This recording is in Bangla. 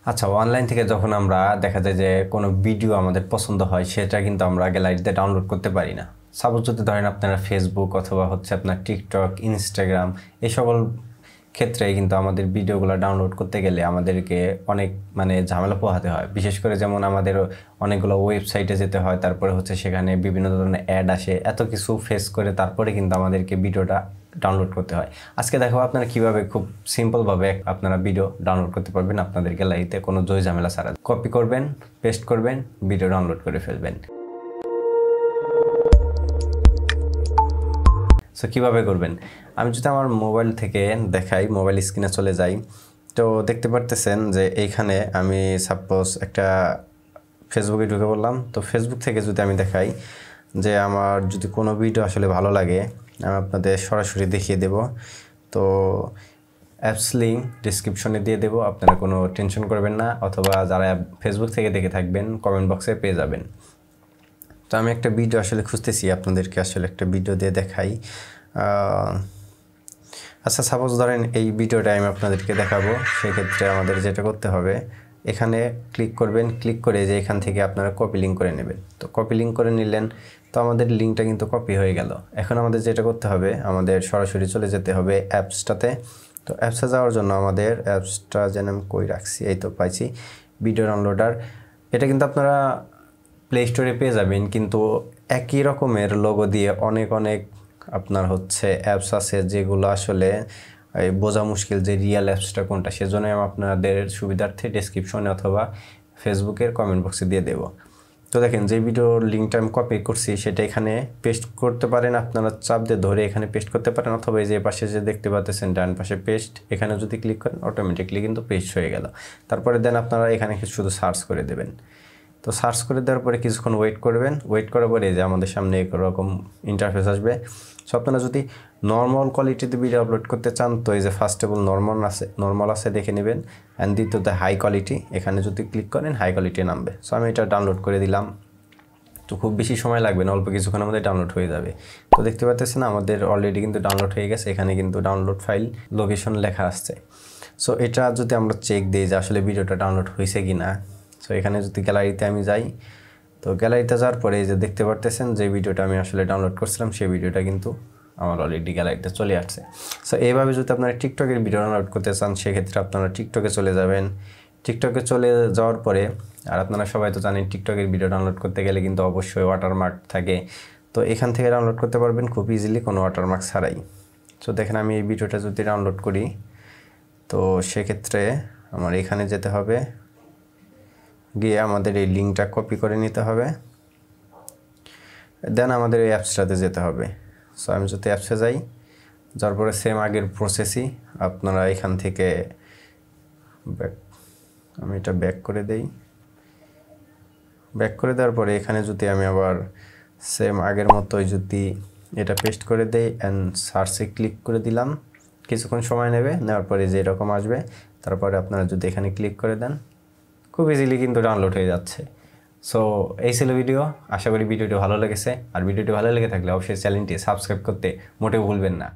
আচ্ছা, অনলাইন থেকে যখন আমরা দেখা যায় যে কোনো ভিডিও আমাদের পছন্দ হয় সেটা কিন্তু আমরা গ্যালারিতে ডাউনলোড করতে পারি না। সাপোজ যদি ধরেন আপনারা ফেসবুক অথবা হচ্ছে আপনার টিকটক, ইনস্টাগ্রাম এই সকল ক্ষেত্রে কিন্তু আমাদের ভিডিওগুলো ডাউনলোড করতে গেলে আমাদেরকে অনেক ঝামেলা পোহাতে হয়। বিশেষ করে যেমন আমাদের অনেকগুলো ওয়েবসাইটে যেতে হয়, তারপরে হচ্ছে সেখানে বিভিন্ন ধরনের অ্যাড আসে, এত কিছু ফেস করে তারপরে কিন্তু আমাদেরকে ভিডিওটা ডাউনলোড করতে হয়। আজকে দেখো আপনারা কিভাবে খুব সিম্পলভাবে আপনারা ভিডিও ডাউনলোড করতে পারবেন আপনাদের গ্যালারিতে কোনো জয় ঝামেলা ছাড়া। কপি করবেন, পেস্ট করবেন, ভিডিও ডাউনলোড করে ফেলবেন। সো কীভাবে করবেন, আমি যদি আমার মোবাইল থেকে দেখাই, মোবাইল স্ক্রিনে চলে যাই, তো দেখতে পারতেছেন যে এইখানে আমি সাপোজ একটা ফেসবুকে ঢুকে বললাম। তো ফেসবুক থেকে যদি আমি দেখাই যে আমার যদি কোনো ভিডিও আসলে ভালো লাগে, আমি আপনাদের সরাসরি দেখিয়ে দেব। তো অ্যাপস লিঙ্ক ডিসক্রিপশনে দিয়ে দেবো, আপনারা কোনো টেনশন করবেন না, অথবা যারা ফেসবুক থেকে দেখে থাকবেন কমেন্ট বক্সে পেয়ে যাবেন। তো আমি একটা ভিডিও আসলে খুঁজতেছি, আপনাদেরকে আসলে একটা ভিডিও দিয়ে দেখাই। আচ্ছা, সাপোজ ধরেন এই ভিডিওটা আমি আপনাদেরকে দেখাবো, সেক্ষেত্রে আমাদের যেটা করতে হবে, এখানে ক্লিক করবেন, ক্লিক করে যে এখান থেকে আপনারা কপি লিঙ্ক করে নেবেন। তো কপি লিঙ্ক করে নিলেন, তো আমাদের লিঙ্কটা কিন্তু কপি হয়ে গেল। এখন আমাদের যেটা করতে হবে, আমাদের সরাসরি চলে যেতে হবে অ্যাপসটাতে। তো অ্যাপসে যাওয়ার জন্য আমাদের অ্যাপসটা যেন আমি কই রাখছি, এই তো পাইছি, ভিডিও ডাউনলোডার। এটা কিন্তু আপনারা প্লে স্টোরে পেয়ে যাবেন, কিন্তু একই রকমের লোগো দিয়ে অনেক অনেক আপনার হচ্ছে অ্যাপস আছে যেগুলো আসলে বোঝা মুশকিল যে রিয়েল অ্যাপসটা কোনটা। সেজন্যই আমি আপনাদের সুবিধার্থে ডেসক্রিপশনে অথবা ফেসবুকের কমেন্ট বক্সে দিয়ে দেব। তো দেখেন যে ভিডিওর লিঙ্কটা আমি কপি করছি সেটা এখানে পেস্ট করতে পারেন, আপনারা চাপ দিয়ে ধরে এখানে পেস্ট করতে পারেন, অথবা এই যে পাশে যে দেখতে পাচ্ছেন ডান পাশে পেস্ট, এখানে যদি ক্লিক করেন অটোমেটিকলি কিন্তু পেস্ট হয়ে গেল। তারপরে দেন আপনারা এখানে শুধু সার্চ করে দেবেন। তো সার্চ করে দেওয়ার পরে কিছুক্ষণ ওয়েট করবেন, ওয়েট করার পরে যে আমাদের সামনে এরকম ইন্টারফেস আসবে। সো আপনারা যদি নর্মাল কোয়ালিটিতে ভিডিও আপলোড করতে চান, তো এই যে ফার্স্ট অফ অল নর্মাল আছে দেখে নেবেন, অ্যান্ড দ্বিতীয়ত হাই কোয়ালিটি, এখানে যদি ক্লিক করেন হাই কোয়ালিটি নামবে। সো আমি এটা ডাউনলোড করে দিলাম। তো খুব বেশি সময় লাগবে না, অল্প কিছুক্ষণ আমাদের ডাউনলোড হয়ে যাবে। তো দেখতে পাচ্ছেন আমাদের অলরেডি কিন্তু ডাউনলোড হয়ে গেছে, এখানে কিন্তু ডাউনলোড ফাইল লোকেশন লেখা আসছে। সো এটা যদি আমরা চেক দিই যে আসলে ভিডিওটা ডাউনলোড হয়েছে কি না, সো এখানে যদি গ্যালারিতে আমি যাই, তো গ্যালারিতে যাওয়ার পরে এই যে দেখতে পারতেছেন যে ভিডিওটা আমি আসলে ডাউনলোড করছিলাম সেই ভিডিওটা কিন্তু আমার অলরেডি গ্যালারিতে চলে আসছে। সো এইভাবে যদি আপনারা টিকটকের ভিডিও ডাউনলোড করতে চান, সেক্ষেত্রে আপনারা টিকটকে চলে যাবেন। টিকটকে চলে যাওয়ার পরে, আর আপনারা সবাই তো জানেন টিকটকের ভিডিও ডাউনলোড করতে গেলে কিন্তু অবশ্যই ওয়াটারমার্ক থাকে। তো এখান থেকে ডাউনলোড করতে পারবেন খুব ইজিলি, কোনো ওয়াটারমার্ক ছাড়াই। সো দেখেন আমি এই ভিডিওটা যদি ডাউনলোড করি, তো সেক্ষেত্রে আমার এখানে যেতে হবে, গিয়ে আমাদের এই লিঙ্কটা কপি করে নিতে হবে, দেন আমাদের এই অ্যাপসটাতে যেতে হবে। সো আমি যদি অ্যাপসে যাই, যার পরে সেম আগের প্রসেসই আপনারা এখান থেকে আমি এটা ব্যাক করে দেই। ব্যাক করে দেওয়ার পরে এখানে যদি আমি আবার সেম আগের মতোই যদি এটা পেস্ট করে দেই অ্যান্ড সার্চে ক্লিক করে দিলাম, কিছুক্ষণ সময় নেবে, নেওয়ার পরে যে এরকম আসবে, তারপরে আপনারা যদি এখানে ক্লিক করে দেন, খুব ইজিলি কিন্তু ডাউনলোড হয়ে যাচ্ছে। সো এই ছিল ভিডিও, আশা করি ভিডিওটি ভালো লেগেছে। আর ভিডিওটি ভালো লেগে থাকলে অবশ্যই চ্যানেলটি সাবস্ক্রাইব করতে মোটেও ভুলবেন না।